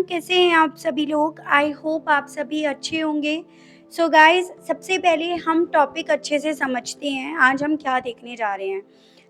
कैसे हैं आप सभी लोग? आई होप आप सभी अच्छे होंगे। सो गाइस, सबसे पहले हम टॉपिक अच्छे से समझते हैं। आज हम क्या देखने जा रहे हैं?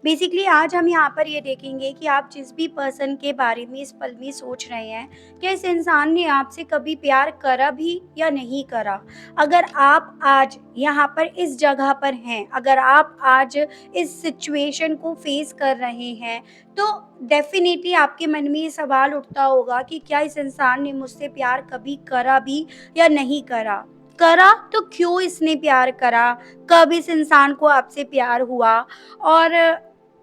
बेसिकली आज हम यहाँ पर ये देखेंगे कि आप जिस भी पर्सन के बारे में इस पल में सोच रहे हैं, क्या इस इंसान ने आपसे कभी प्यार करा भी या नहीं करा? अगर आप आज यहाँ पर इस जगह पर हैं, अगर आप आज इस सिचुएशन को फेस कर रहे हैं, तो डेफ़िनेटली आपके मन में ये सवाल उठता होगा कि क्या इस इंसान ने मुझसे प्यार कभी करा भी या नहीं करा? करा तो क्यों इसने प्यार करा? कब इस इंसान को आपसे प्यार हुआ? और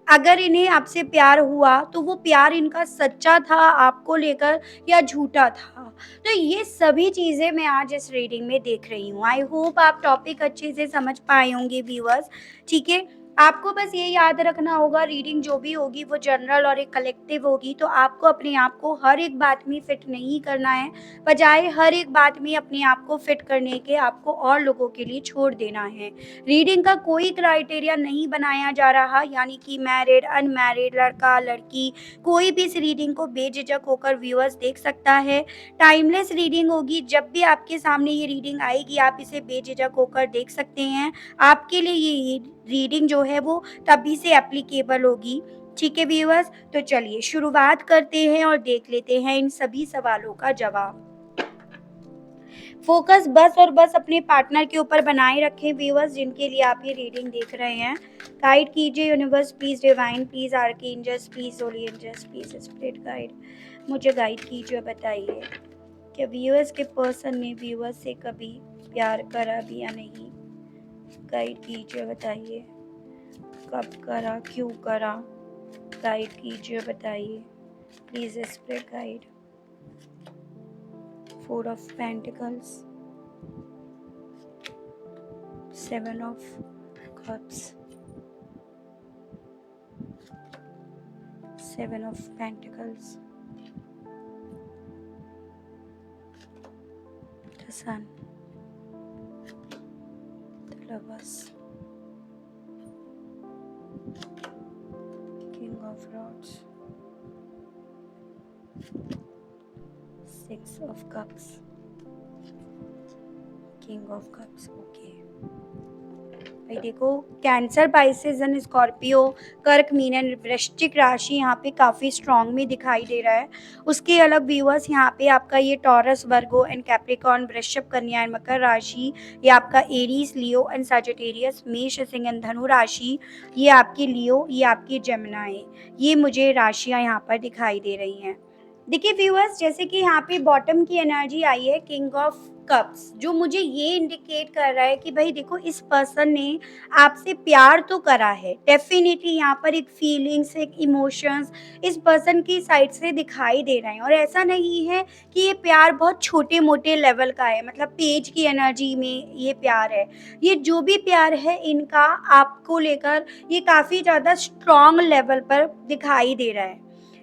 अगर इन्हें आपसे प्यार हुआ तो वो प्यार इनका सच्चा था आपको लेकर या झूठा था? तो ये सभी चीज़ें मैं आज इस रीडिंग में देख रही हूँ। आई होप आप टॉपिक अच्छे से समझ पाए होंगे व्यूअर्स, ठीक है? आपको बस ये याद रखना होगा, रीडिंग जो भी होगी वो जनरल और एक कलेक्टिव होगी, तो आपको अपने आप को हर एक बात में फिट नहीं करना है। बजाय हर एक बात में अपने आप को फिट करने के आपको और लोगों के लिए छोड़ देना है। रीडिंग का कोई क्राइटेरिया नहीं बनाया जा रहा, यानी कि मैरिड, अनमैरिड, लड़का, लड़की, कोई भी इस रीडिंग को बेझिझक होकर व्यूअर्स देख सकता है। टाइमलेस रीडिंग होगी, जब भी आपके सामने ये रीडिंग आएगी आप इसे बेझिझक होकर देख सकते हैं। आपके लिए ये रीडिंग जो है वो तभी से एप्लीकेबल होगी। ठीक है व्यूअर्स, तो चलिए शुरुआत करते हैं और देख लेते हैं इन सभी सवालों का जवाब। फोकस बस और बस अपने पार्टनर के ऊपर बनाए रखें व्यूअर्स, जिनके लिए आप ये रीडिंग देख रहे हैं। गाइड कीजिए universe, please divine, please archangels, please holy angels, please spirit guide, मुझे गाइड कीजिए। बताइए कि व्यूअर्स के पर्सन ने व्यूअर्स से कभी प्यार करा भी या नहीं? गाइड कीजिए, बताइए कब करा, क्यों करा? गाइड कीजिए, बताइए please spirit guide. Four of pentacles, seven of cups, seven of pentacles, the sun, the lovers, king of rods, six of cups, king of cups. Okay भाई, देखो कैंसर, पाइसेस एंड स्कॉर्पियो, कर्क, मीन and वृश्चिक राशि यहाँ पे काफ़ी strong में दिखाई दे रहा है। उसके अलग व्यूअर्स यहाँ पे आपका ये टॉरस, वर्गो एंड कैप्रिकॉर्न, वृषभ, कन्या एंड मकर राशि, ये आपका एरीज, लियो एंड सजिटेरियस, मेष, सिंह एंड धनु राशि, ये आपकी लियो, ये आपकी जेमिनाई, ये मुझे राशियाँ यहाँ पर दिखाई दे रही हैं। देखिए व्यूअर्स, जैसे कि यहाँ पे बॉटम की एनर्जी आई है किंग ऑफ कप्स, जो मुझे ये इंडिकेट कर रहा है कि भाई देखो इस पर्सन ने आपसे प्यार तो करा है। डेफिनेटली यहाँ पर एक फीलिंग्स, एक इमोशंस इस पर्सन की साइड से दिखाई दे रहे हैं, और ऐसा नहीं है कि ये प्यार बहुत छोटे मोटे लेवल का है, मतलब पेज की एनर्जी में ये प्यार है। ये जो भी प्यार है इनका आपको लेकर ये काफ़ी ज़्यादा स्ट्रॉन्ग लेवल पर दिखाई दे रहा है।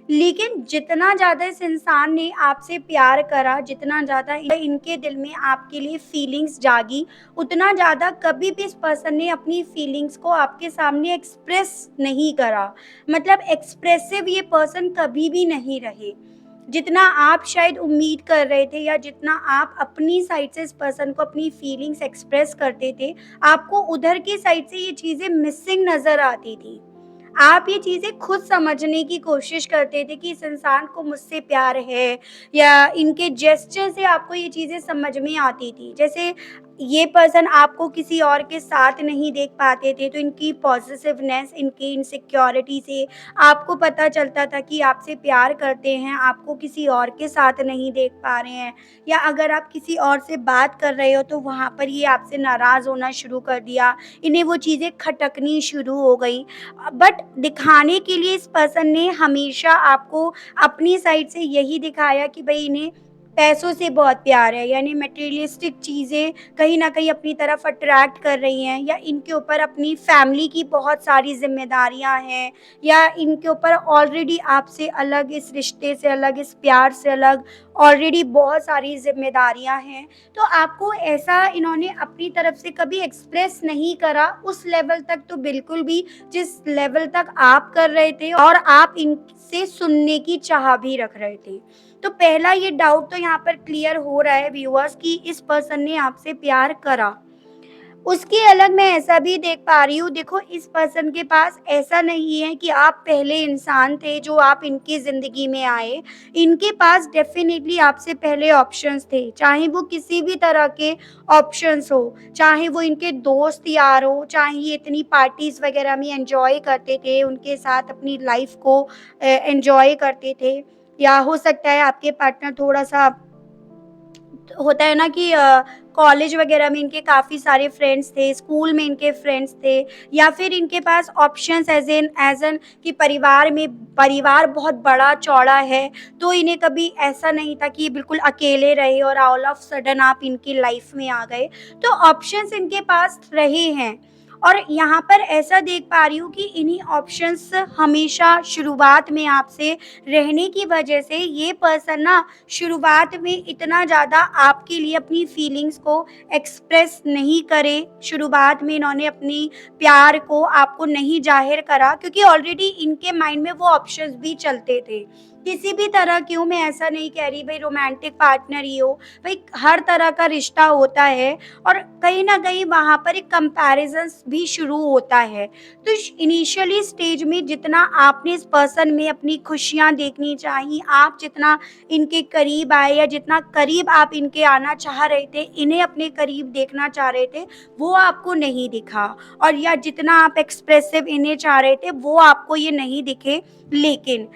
लेकिन जितना ज़्यादा इस इंसान ने आपसे प्यार करा, जितना ज़्यादा इनके दिल में आपके लिए फीलिंग्स जागी, उतना ज़्यादा कभी भी इस पर्सन ने अपनी फीलिंग्स को आपके सामने एक्सप्रेस नहीं करा। मतलब एक्सप्रेसिव ये पर्सन कभी भी नहीं रहे। जितना आप शायद उम्मीद कर रहे थे या जितना आप अपनी साइड से इस पर्सन को अपनी फीलिंग्स एक्सप्रेस करते थे, आपको उधर की साइड से ये चीज़ें मिसिंग नज़र आती थी। आप ये चीज़ें खुद समझने की कोशिश करते थे कि इस इंसान को मुझसे प्यार है, या इनके जेस्चर से आपको ये चीज़ें समझ में आती थी। जैसे ये पर्सन आपको किसी और के साथ नहीं देख पाते थे, तो इनकी पॉसेसिवनेस, इनकी इनसिक्योरिटी से आपको पता चलता था कि आपसे प्यार करते हैं, आपको किसी और के साथ नहीं देख पा रहे हैं, या अगर आप किसी और से बात कर रहे हो तो वहाँ पर ये आपसे नाराज़ होना शुरू कर दिया, इन्हें वो चीज़ें खटकनी शुरू हो गई। बट दिखाने के लिए इस पर्सन ने हमेशा आपको अपनी साइड से यही दिखाया कि भई इन्हें पैसों से बहुत प्यार है, यानी मटेरियलिस्टिक चीज़ें कहीं न कहीं अपनी तरफ अट्रैक्ट कर रही हैं, या इनके ऊपर अपनी फैमिली की बहुत सारी ज़िम्मेदारियाँ हैं, या इनके ऊपर ऑलरेडी आपसे अलग, इस रिश्ते से अलग, इस प्यार से अलग ऑलरेडी बहुत सारी ज़िम्मेदारियाँ हैं, तो आपको ऐसा इन्होंने अपनी तरफ से कभी एक्सप्रेस नहीं करा उस लेवल तक, तो बिल्कुल भी जिस लेवल तक आप कर रहे थे और आप इनसे सुनने की चाह भी रख रहे थे। तो पहला ये डाउट तो यहाँ पर क्लियर हो रहा है व्यूअर्स कि इस पर्सन ने आपसे प्यार करा। उसके अलग मैं ऐसा भी देख पा रही हूँ, देखो इस पर्सन के पास ऐसा नहीं है कि आप पहले इंसान थे जो आप इनकी ज़िंदगी में आए। इनके पास डेफ़िनिटली आपसे पहले ऑप्शंस थे, चाहे वो किसी भी तरह के ऑप्शंस हो, चाहे वो इनके दोस्त यार हो, चाहे ये इतनी पार्टीज़ वग़ैरह में एन्जॉय करते थे, उनके साथ अपनी लाइफ़ को एन्जॉय करते थे, या हो सकता है आपके पार्टनर थोड़ा-सा होता है ना कि कॉलेज वगैरह में इनके काफ़ी सारे फ्रेंड्स थे, स्कूल में इनके फ्रेंड्स थे, या फिर इनके पास ऑप्शंस एज़ एन कि परिवार बहुत बड़ा-चौड़ा है, तो इन्हें कभी ऐसा नहीं था कि ये बिल्कुल अकेले रहे और ऑल ऑफ सडन आप इनकी लाइफ़ में आ गए। तो ऑप्शंस इनके पास रहे हैं, और यहाँ पर ऐसा देख पा रही हूँ कि इन्हीं ऑप्शंस हमेशा शुरुआत में आपसे रहने की वजह से ये पर्सन ना शुरुआत में इतना ज़्यादा आपके लिए अपनी फीलिंग्स को एक्सप्रेस नहीं करे, शुरुआत में इन्होंने अपनी प्यार को आपको नहीं ज़ाहिर करा, क्योंकि ऑलरेडी इनके माइंड में वो ऑप्शंस भी चलते थे। किसी भी तरह क्यों, मैं ऐसा नहीं कह रही भई रोमांटिक पार्टनर ही हो, भई हर तरह का रिश्ता होता है और कहीं न कहीं वहाँ पर एक कंपैरिज़न्स भी शुरू होता है। तो श इनिशियली स्टेज में जितना आपने इस पर्सन में अपनी खुशियाँ देखनी चाहिए, आप जितना इनके करीब आए या जितना करीब आप इनके आना चाह रहे थे, इन्हें अपने करीब देखना चाह रहे थे, वो आपको नहीं दिखा, और या जितना आप एक्सप्रेसिव इन्हें चाह रहे थे, वो आपको ये नहीं दिखे। लेकिन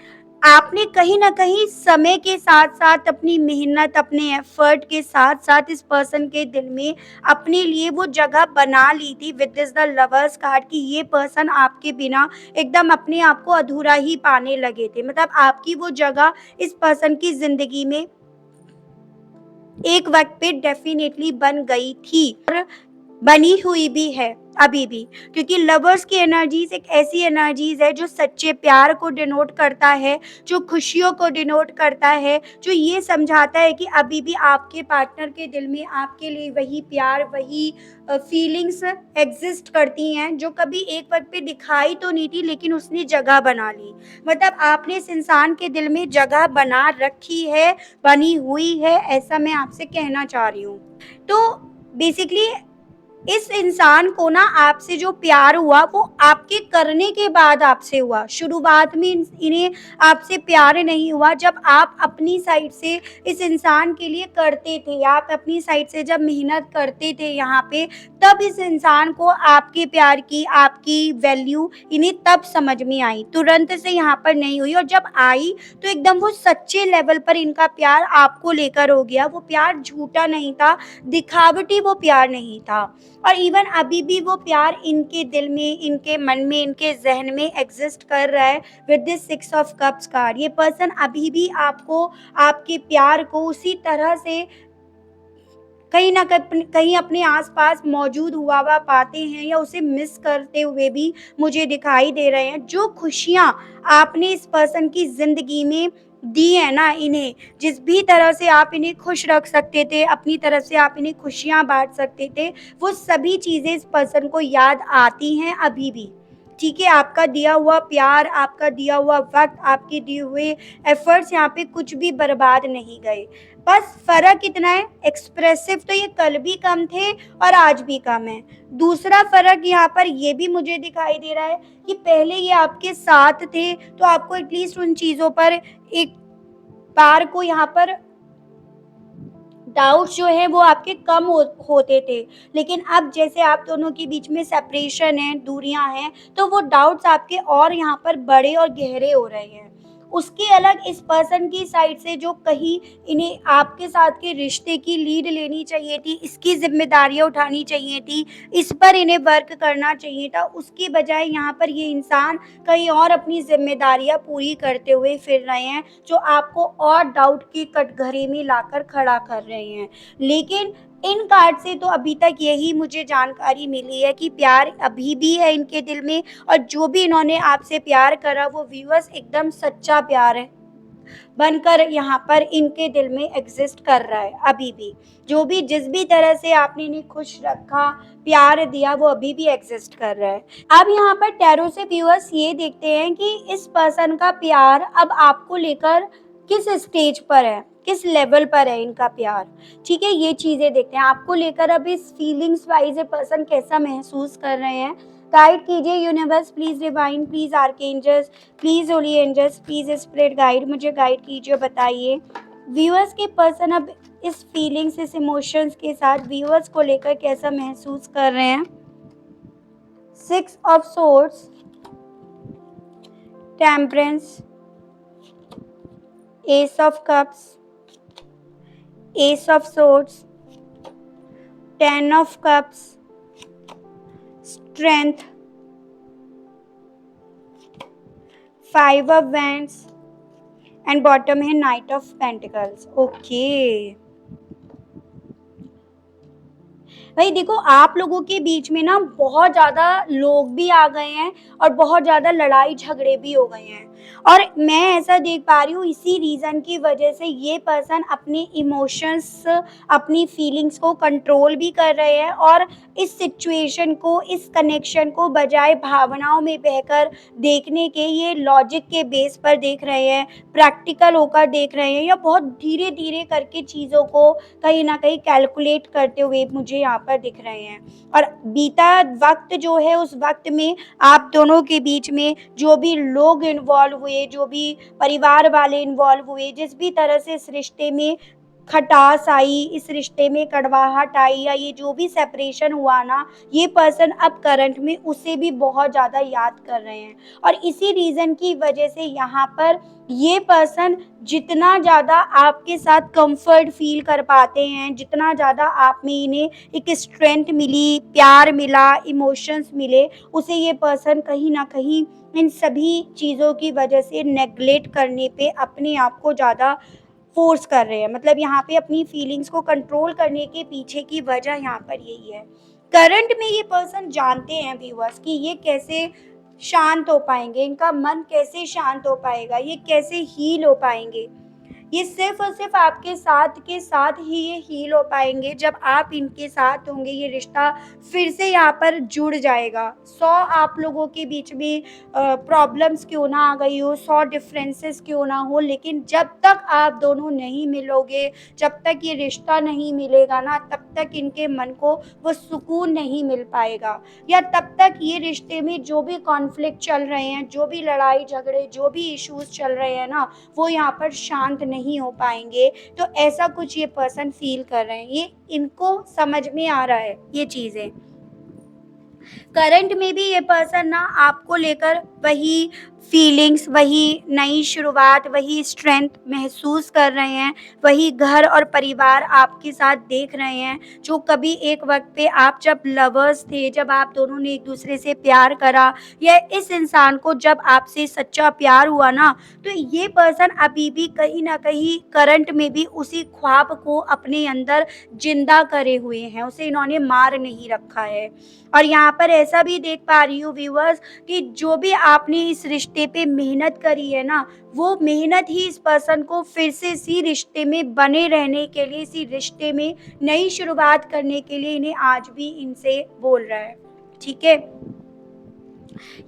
आपने कहीं न कहीं समय के साथ-साथ अपनी मेहनत, अपने एफ़र्ट के साथ-साथ इस पर्सन के दिल में अपने लिए वो जगह बना ली थी with this the lovers card, कि ये पर्सन आपके बिना एकदम अपने आप को अधूरा ही पाने लगे थे। मतलब आपकी वो जगह इस पर्सन की ज़िंदगी में एक वक़्त पे डेफ़िनेटली बन गई थी, और बनी हुई भी है अभी भी, क्योंकि लवर्स की एनर्जीज़ एक ऐसी एनर्जीज़ है जो सच्चे प्यार को डिनोट करता है, जो खुशियों को डिनोट करता है, जो ये समझाता है कि अभी भी आपके पार्टनर के दिल में आपके लिए वही प्यार, वही फीलिंग्स एग्ज़िस्ट करती हैं, जो कभी एक वक़्त पे दिखाई तो नहीं थी लेकिन उसने जगह बना ली। मतलब आपने इस इंसान के दिल में जगह बना रखी है, बनी हुई है, ऐसा मैं आपसे कहना चाह रही हूँ। तो बेसिकली इस इंसान को ना आपसे जो प्यार हुआ वो आपके करने के बाद आपसे हुआ। शुरुआत में इन्हें आपसे प्यार नहीं हुआ, जब आप अपनी साइड से इस इंसान के लिए करते थे, आप अपनी साइड से जब मेहनत करते थे यहाँ पे, तब इस इंसान को आपके प्यार की, आपकी वैल्यू इन्हें तब समझ में आई। तुरंत से यहाँ पर नहीं हुई, और जब आई तो एकदम वो सच्चे लेवल पर इनका प्यार आपको लेकर हो गया। वो प्यार झूठा नहीं था, दिखावटी वो प्यार नहीं था। और इवन अभी भी वो प्यार इनके दिल में, इनके मन में, इनके ज़हन में एग्ज़िस्ट कर रहा है with this 6 of cups card. ये पर्सन अभी भी आपको, आपके प्यार को उसी तरह से कहीं न कहीं अपने आस-पास मौजूद हुआ पाते हैं, या उसे मिस करते हुए भी मुझे दिखाई दे रहे हैं। जो खुशियाँ आपने इस पर्सन की ज़िंदगी में दी हैं ना इन्हें, जिस भी तरह से आप इन्हें खुश रख सकते थे, अपनी तरफ से आप इन्हें खुशियाँ बाँट सकते थे, वो सभी चीज़ें इस पर्सन को याद आती हैं अभी भी। ठीक है, आपका दिया हुआ प्यार, आपका दिया हुआ वक़्त, आपके दिए हुए एफ़र्ट्स यहाँ पे कुछ भी बर्बाद नहीं गए। बस फ़र्क इतना है, एक्सप्रेसिव तो ये कल भी कम थे और आज भी कम हैं। दूसरा फ़र्क यहाँ पर ये भी मुझे दिखाई दे रहा है कि पहले ये आपके साथ थे, तो आपको एटलीस्ट उन चीज़ों पर एक बार को यहाँ पर डाउट्स जो हैं वो आपके कम होते थे। लेकिन अब जैसे आप दोनों के बीच में सेपरेशन है, दूरियाँ हैं, तो वो डाउट्स आपके और यहाँ पर बड़े और गहरे हो रहे हैं। उसके अलग इस पर्सन की साइड से जो कहीं इन्हें आपके साथ के रिश्ते की लीड लेनी चाहिए थी, इसकी ज़िम्मेदारियाँ उठानी चाहिए थी, इस पर इन्हें वर्क करना चाहिए था, उसकी बजाय यहाँ पर ये इंसान कहीं और अपनी ज़िम्मेदारियाँ पूरी करते हुए फिर रहे हैं, जो आपको और डाउट के कटघरे में लाकर खड़ा कर रहे हैं। लेकिन इन कार्ड से तो अभी तक यही मुझे जानकारी मिली है कि प्यार अभी भी है इनके दिल में, और जो भी इन्होंने आपसे प्यार करा वो व्यूअर्स एकदम सच्चा प्यार है। बनकर यहाँ पर इनके दिल में एग्जिस्ट कर रहा है अभी भी। जो भी जिस भी तरह से आपने इन्हें खुश रखा, प्यार दिया, वो अभी भी एग्जिस्ट कर रहा है। अब यहाँ पर टैरो से व्यूअर्स ये देखते हैं कि इस पर्सन का प्यार अब आपको लेकर किस स्टेज पर है, किस लेवल पर है इनका प्यार। ठीक है, ये चीजें देखते हैं आपको लेकर अब इस फीलिंग्स वाइज ये पर्सन कैसा महसूस कर रहे हैं। गाइड कीजिए universe, please divine, please archangels, please holy angels, please spirit guide, मुझे गाइड कीजिए, बताइए व्यूअर्स के पर्सन अब इस फीलिंग्स, इस इमोशंस के साथ व्यूअर्स को लेकर कैसा महसूस कर रहे हैं। 6 of swords, temperance, S of cups, S of swords, 10 of cups, strength, 5 of wands and bottom है नाइट ऑफ पेंटिकल्स। ओके भाई देखो, आप लोगों के बीच में ना बहुत ज्यादा लोग भी आ गए हैं और बहुत ज्यादा लड़ाई झगड़े भी हो गए हैं, और मैं ऐसा देख पा रही हूँ इसी रीजन की वजह से ये पर्सन अपने इमोशंस, अपनी फीलिंग्स को कंट्रोल भी कर रहे हैं, और इस सिचुएशन को, इस कनेक्शन को बजाय भावनाओं में बहकर देखने के, ये लॉजिक के बेस पर देख रहे हैं, प्रैक्टिकल होकर देख रहे हैं, या बहुत धीरे धीरे करके चीज़ों को कहीं ना कहीं कैलकुलेट करते हुए मुझे यहाँ पर दिख रहे हैं। और बीता वक्त जो है, उस वक्त में आप दोनों के बीच में जो भी लोग इन्वॉल्व हुए, जो भी परिवार वाले इन्वॉल्व हुए, जिस भी तरह से इस रिश्ते में खटास आई, इस रिश्ते में कड़वाहट आई, या ये जो भी सेपरेशन हुआ ना, ये पर्सन अब करंट में उसे भी बहुत ज़्यादा याद कर रहे हैं। और इसी रीज़न की वजह से यहाँ पर ये पर्सन जितना ज़्यादा आपके साथ कंफर्ट फील कर पाते हैं, जितना ज़्यादा आप में इन्हें एक स्ट्रेंथ मिली, प्यार मिला, इमोशंस मिले, उसे ये पर्सन कहीं ना कहीं इन सभी चीज़ों की वजह से नेग्लेक्ट करने पे अपने आप को ज़्यादा फोर्स कर रहे हैं। मतलब यहाँ पे अपनी फीलिंग्स को कंट्रोल करने के पीछे की वजह यहाँ पर यही है। करंट में ये पर्सन जानते हैं व्यूअर्स कि ये कैसे शांत हो पाएंगे, इनका मन कैसे शांत हो पाएगा, ये कैसे हील हो पाएंगे। ये सिर्फ और सिर्फ आपके साथ के साथ ही ये हील हो पाएंगे जब आप इनके साथ होंगे। ये रिश्ता फिर से यहाँ पर जुड़ जाएगा। 100 आप लोगों के बीच में प्रॉब्लम्स क्यों ना आ गई हो, 100 डिफरेंसेस क्यों ना हो, लेकिन जब तक आप दोनों नहीं मिलोगे, जब तक ये रिश्ता नहीं मिलेगा ना, तब तक इनके मन को वो सुकून नहीं मिल पाएगा, या तब तक ये रिश्ते में जो भी कॉन्फ्लिक्ट चल रहे हैं, जो भी लड़ाई झगड़े, जो भी इश्यूज चल रहे हैं ना, वो यहाँ पर शांत नहीं हो पाएंगे। तो ऐसा कुछ ये पर्सन फील कर रहे हैं, ये इनको समझ में आ रहा है ये चीजें। करंट में भी ये पर्सन ना आपको लेकर वही फीलिंग्स, वही नई शुरुआत, वही स्ट्रेंथ महसूस कर रहे हैं, वही घर और परिवार आपके साथ देख रहे हैं जो कभी एक वक्त पे आप जब लवर्स थे, जब आप दोनों ने एक दूसरे से प्यार करा, या इस इंसान को जब आपसे सच्चा प्यार हुआ ना, तो ये पर्सन अभी भी कहीं ना कहीं करंट में भी उसी ख्वाब को अपने अंदर जिंदा करे हुए हैं, उसे इन्होंने मार नहीं रखा है। और यहाँ पर ऐसा भी देख पा रही हूँ व्यूअर्स कि जो भी आपने इस रिश्ते पे मेहनत करी है ना, वो मेहनत ही इस पर्सन को फिर से इसी रिश्ते में बने रहने के लिए, इसी रिश्ते में नई शुरुआत करने के लिए इन्हें आज भी इनसे बोल रहा है। ठीक है,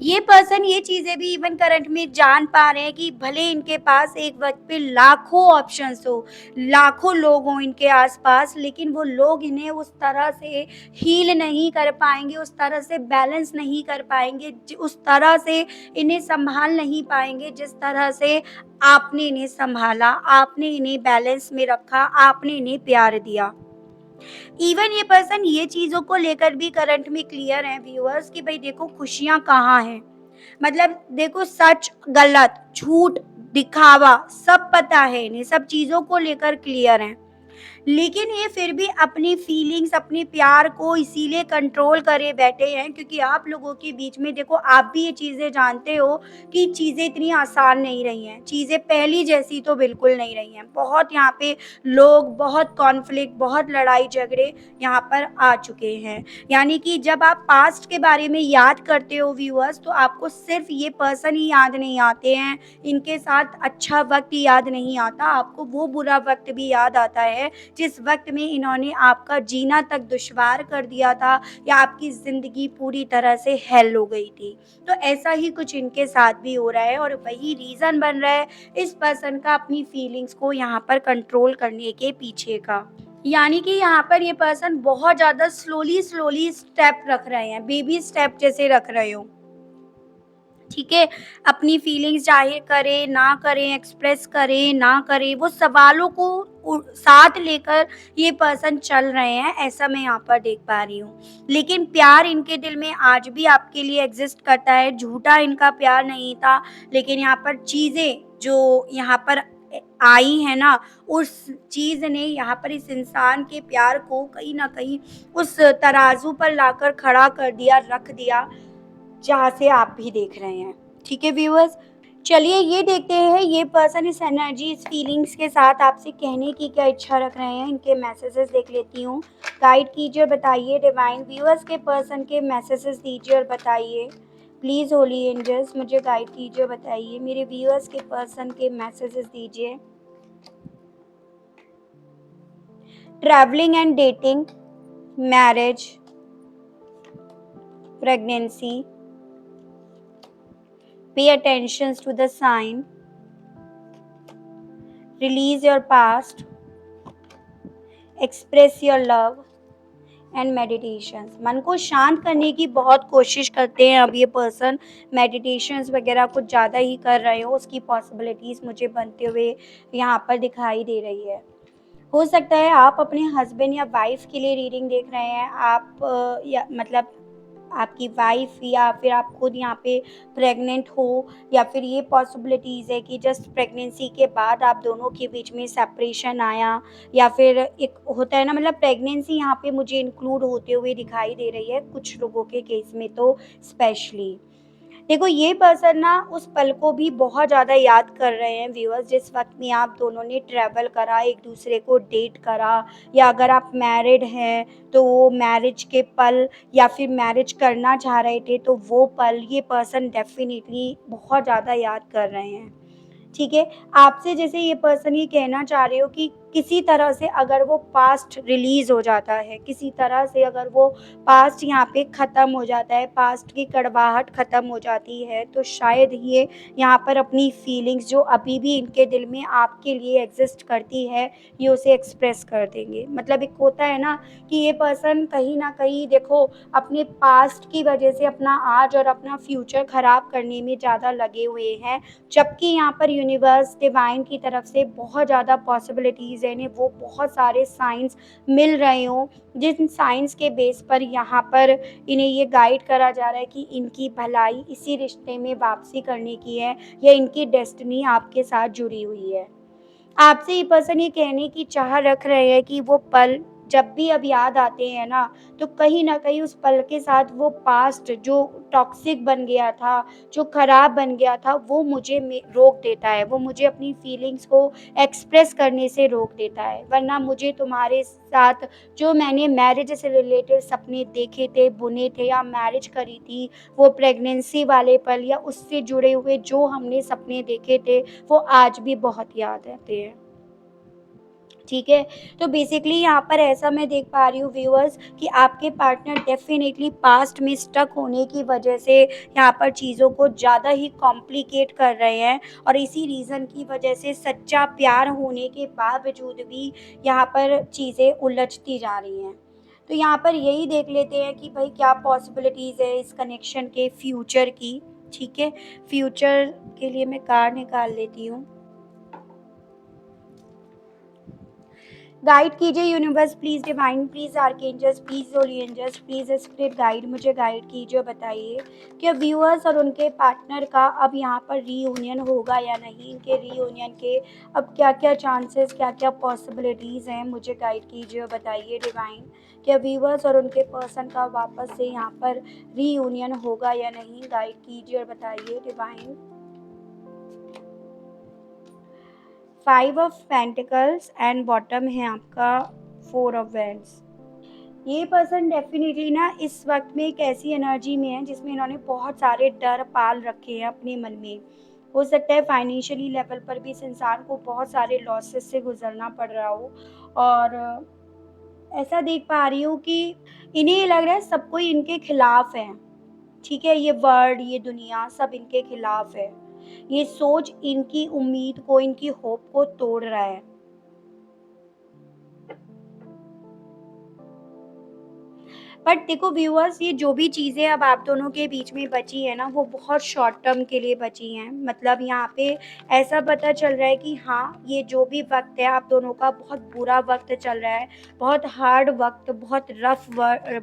ये पर्सन ये चीजें भी इवन करंट में जान पा रहे हैं कि भले इनके पास एक वक्त पे लाखों ऑप्शंस हो, लाखों लोग हों इनके आसपास, लेकिन वो लोग इन्हें उस तरह से हील नहीं कर पाएंगे, उस तरह से बैलेंस नहीं कर पाएंगे, उस तरह से इन्हें संभाल नहीं पाएंगे जिस तरह से आपने इन्हें संभाला, आपने इन्हें बैलेंस में रखा, आपने इन्हें प्यार दिया। इवन ये पर्सन ये चीजों को लेकर भी करंट में क्लियर है व्यूअर्स कि भाई देखो खुशियां कहाँ हैं। मतलब देखो, सच गलत, झूठ दिखावा सब पता है इन्हें, सब चीजों को लेकर क्लियर है। लेकिन ये फिर भी अपनी फीलिंग्स, अपने प्यार को इसीलिए कंट्रोल करे बैठे हैं क्योंकि आप लोगों के बीच में देखो, आप भी ये चीज़ें जानते हो कि चीज़ें इतनी आसान नहीं रही हैं, चीज़ें पहली जैसी तो बिल्कुल नहीं रही हैं। बहुत यहाँ पे लोग, बहुत कॉन्फ्लिक्ट, बहुत लड़ाई झगड़े यहाँ पर आ चुके हैं। यानी कि जब आप पास्ट के बारे में याद करते हो व्यूअर्स, तो आपको सिर्फ़ ये पर्सन ही याद नहीं आते हैं, इनके साथ अच्छा वक़्त याद नहीं आता, आपको वो बुरा वक़्त भी याद आता है जिस वक़्त में इन्होंने आपका जीना तक दुश्वार कर दिया था या आपकी ज़िंदगी पूरी तरह से हेल हो गई थी। तो ऐसा ही कुछ इनके साथ भी हो रहा है और वही रीज़न बन रहा है इस पर्सन का अपनी फीलिंग्स को यहाँ पर कंट्रोल करने के पीछे का। यानी कि यहाँ पर ये पर्सन बहुत ज़्यादा स्लोली स्टेप रख रहे हैं, बेबी स्टेप जैसे रख रहे हो। ठीक है? अपनी फीलिंग्स ज़ाहिर करें, ना करें, एक्सप्रेस करें, ना करें, वो सवालों को साथ लेकर ये पर्सन चल रहे हैं, ऐसा मैं यहाँ पर देख पा रही हूँ। लेकिन प्यार इनके दिल में आज भी आपके लिए एग्ज़िस्ट करता है, झूठा इनका प्यार नहीं था, लेकिन यहाँ पर चीज़ें जो यहाँ पर आई हैं ना, उस चीज़ ने यहाँ पर इस इंसान के प्यार को कहीं न कहीं उस तराजू पर लाकर खड़ा कर दिया, रख दिया, जहाँ से आप भी देख रहे हैं। ठीक है व्यूअर्स? चलिए ये देखते हैं ये पर्सन इस एनर्जी, इस फीलिंग्स के साथ आपसे कहने की क्या इच्छा रख रहे हैं। इनके मैसेजेस देख लेती हूँ। गाइड कीजिए और बताइए, डिवाइन व्यूअर्स के पर्सन के मैसेजेस दीजिए और बताइए। प्लीज़ होली एंजल्स मुझे गाइड कीजिए और बताइए। मेरे व्यूअर्स के पर्सन के मैसेजेस दीजिए। Travelling and dating, marriage, pregnancy, pay attention to the sign, release your past, express your love and meditations. मन को शांत करने की बहुत कोशिश करते हैं अब ये पर्सन, मेडिटेशंस वगैरह कुछ ज़्यादा ही कर रहे हो, उसकी पॉसिबिलिटीज़ मुझे बनते हुए यहाँ पर दिखाई दे रही है। हो सकता है आप अपने हस्बैंड या वाइफ के लिए रीडिंग देख रहे हैं, आप या मतलब आपकी वाइफ या फिर आप खुद यहाँ पे प्रेग्नेंट हो, या फिर ये पॉसिबिलिटीज़ है कि जस्ट प्रेगनेंसी के बाद आप दोनों के बीच में सेपरेशन आया, या फिर एक होता है ना, मतलब प्रेगनेंसी यहाँ पे मुझे इंक्लूड होते हुए दिखाई दे रही है कुछ लोगों के केस में तो स्पेशली। देखो ये पर्सन ना उस पल को भी बहुत ज़्यादा याद कर रहे हैं व्यूअर्स, जिस वक़्त में आप दोनों ने ट्रैवल करा, एक दूसरे को डेट करा, या अगर आप मैरिड हैं तो वो मैरिज के पल, या फिर मैरिज करना चाह रहे थे तो वो पल, ये पर्सन डेफ़िनिटली बहुत ज़्यादा याद कर रहे हैं। ठीक है? आपसे जैसे ये पर्सन ये कहना चाह रहे हो कि किसी तरह से अगर वो पास्ट रिलीज़ हो जाता है, किसी तरह से अगर वो पास्ट यहाँ पे ख़त्म हो जाता है, पास्ट की कड़वाहट ख़त्म हो जाती है, तो शायद ये यहाँ पर अपनी फीलिंग्स जो अभी भी इनके दिल में आपके लिए एग्ज़िस्ट करती है, ये उसे एक्सप्रेस कर देंगे। मतलब एक होता है ना कि ये पर्सन कहीं न कहीं देखो अपने पास्ट की वजह से अपना आज और अपना फ्यूचर ख़राब करने में ज़्यादा लगे हुए हैं। जबकि यहाँ पर यूनिवर्स डिवाइन की तरफ से बहुत ज़्यादा पॉसिबिलिटीज़ हैं, इन्हें वो बहुत सारे साइंस मिल रहे हों, जिन साइंस के बेस पर यहाँ पर इन्हें ये गाइड करा जा रहा है कि इनकी भलाई इसी रिश्ते में वापसी करने की है, या इनकी डेस्टिनी आपके साथ जुड़ी हुई है। आपसे ये पर्सन ये कहने की चाह रख रहे हैं कि वो पल जब भी अब याद आते हैं ना, तो कहीं न कहीं उस पल के साथ वो पास्ट जो टॉक्सिक बन गया था, जो खराब बन गया था, वो मुझे रोक देता है। वो मुझे अपनी फीलिंग्स को एक्सप्रेस करने से रोक देता है। वरना मुझे तुम्हारे साथ जो मैंने मैरिज से रिलेटेड सपने देखे थे, बुने थे, या मैरिज करी थी, वो प्रेगनेंसी वाले पल या उससे जुड़े हुए जो हमने सपने देखे थे, वो आज भी बहुत याद आते हैं। ठीक है? तो बेसिकली यहाँ पर ऐसा मैं देख पा रही हूँ व्यूअर्स कि आपके पार्टनर डेफ़िनेटली पास्ट में स्टक होने की वजह से यहाँ पर चीज़ों को ज़्यादा ही कॉम्प्लिकेट कर रहे हैं, और इसी रीज़न की वजह से सच्चा प्यार होने के बावजूद भी यहाँ पर चीज़ें उलझती जा रही हैं। तो यहाँ पर यही देख लेते हैं कि भई क्या पॉसिबिलिटीज़ है इस कनेक्शन के फ्यूचर की, ठीक है? फ्यूचर के लिए मैं कार्ड निकाल लेती हूँ। गाइड कीजिए universe, please divine, please archangels, please holy angels, please spirit guide, मुझे गाइड कीजिए और बताइए कि व्यूअर्स और उनके पार्टनर का अब यहाँ पर रीयूनियन होगा या नहीं, इनके रीयूनियन के अब क्या क्या चांसेस, क्या क्या पॉसिबिलिटीज़ हैं, मुझे गाइड कीजिए और बताइए डिवाइन कि व्यूअर्स और उनके पर्सन का वापस से यहाँ पर रीयूनियन होगा या नहीं, गाइड कीजिए और बताइए divine. 5 of pentacles and bottom है आपका 4 ऑफ वैंड्स। ये पर्सन डेफिनेटली ना इस वक्त में एक ऐसी एनर्जी में है जिसमें इन्होंने बहुत सारे डर पाल रखे हैं अपने मन में। हो सकता है फाइनेंशियली लेवल पर भी इस इंसान को बहुत सारे लॉसेस से गुजरना पड़ रहा हो, और ऐसा देख पा रही हूँ कि इन्हें ये लग रहा है सब कोई इनके खिलाफ है। ठीक है, ये वर्ल्ड, ये दुनिया सब इनके खिलाफ है। ये सोच इनकी उम्मीद को, इनकी होप को तोड़ रहा है। बट देखो व्यूअर्स, ये जो भी चीज़ें अब आप दोनों के बीच में बची है ना, वो बहुत शॉर्ट टर्म के लिए बची हैं। मतलब यहाँ पे ऐसा पता चल रहा है कि हाँ, ये जो भी वक्त है आप दोनों का बहुत बुरा वक्त चल रहा है, बहुत हार्ड वक्त, बहुत रफ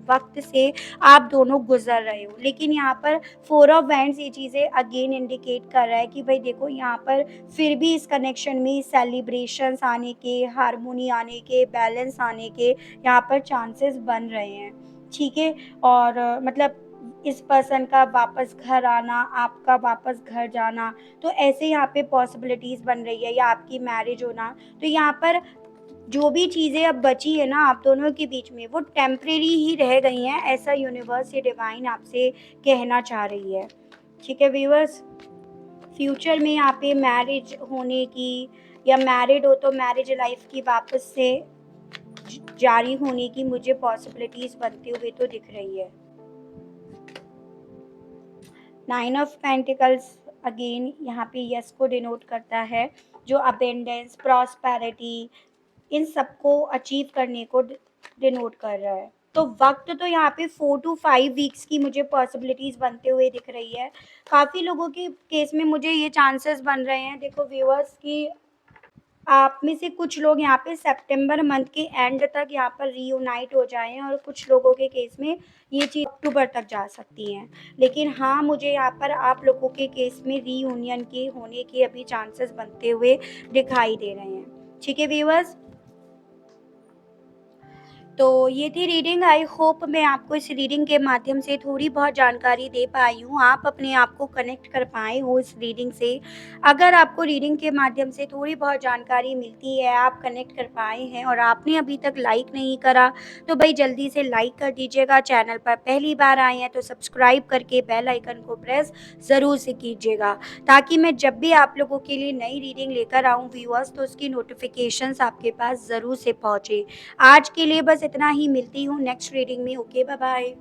वक्त से आप दोनों गुजर रहे हो। लेकिन यहाँ पर 4 ऑफ वैंड्स ये चीज़ें अगेन इंडिकेट कर रहा है कि भाई देखो यहाँ पर फिर भी इस कनेक्शन में सेलिब्रेशंस आने के, हारमोनी आने के, बैलेंस आने के यहाँ पर चांसेस बन रहे हैं। ठीक है? और मतलब इस पर्सन का वापस घर आना, आपका वापस घर जाना, तो ऐसे यहाँ पे पॉसिबिलिटीज़ बन रही है, या आपकी मैरिज होना। तो यहाँ पर जो भी चीज़ें अब बची है ना आप दोनों के बीच में, वो टेम्परेरी ही रह गई हैं, ऐसा यूनिवर्स, ये डिवाइन आपसे कहना चाह रही है। ठीक है व्यूअर्स? फ्यूचर में यहाँ पे मैरिज होने की, या मैरिड हो तो मैरिज लाइफ की वापस से जारी होने की मुझे पॉसिबिलिटीज बनते हुए तो दिख रही है। 9 ऑफ पेंटिकल्स अगेन यहाँ पे यस को डिनोट करता है, जो अबेंडेंस, प्रॉस्पेरिटी, इन सबको अचीव करने को डिनोट कर रहा है। तो वक्त तो यहाँ पे 4 to 5 वीक्स की मुझे पॉसिबिलिटीज बनते हुए दिख रही है। काफ़ी लोगों के केस में मुझे ये चांसेस बन रहे हैं, देखो व्यूअर्स, की आप में से कुछ लोग यहाँ पे सितंबर मंथ के एंड तक यहाँ पर रीयूनाइट हो जाएँ, और कुछ लोगों के केस में ये चीज़ अक्टूबर तक जा सकती हैं। लेकिन हाँ, मुझे यहाँ पर आप लोगों के केस में रीयूनियन के होने के अभी चांसेस बनते हुए दिखाई दे रहे हैं। ठीक है व्यूअर्स? तो ये थी रीडिंग। आई होप मैं आपको इस रीडिंग के माध्यम से थोड़ी बहुत जानकारी दे पाई हूँ, आप अपने आप को कनेक्ट कर पाए हो इस रीडिंग से। अगर आपको रीडिंग के माध्यम से थोड़ी बहुत जानकारी मिलती है, आप कनेक्ट कर पाए हैं और आपने अभी तक लाइक नहीं करा, तो भाई जल्दी से लाइक कर दीजिएगा। चैनल पर पहली बार आए हैं तो सब्सक्राइब करके बेल आइकन को प्रेस ज़रूर से कीजिएगा, ताकि मैं जब भी आप लोगों के लिए नई रीडिंग लेकर आऊँ व्यूअर्स, तो उसकी नोटिफिकेशंस आपके पास ज़रूर से पहुँचे। आज के लिए बस इतना ही, मिलती हूँ नेक्स्ट रीडिंग में। Okay, bye bye.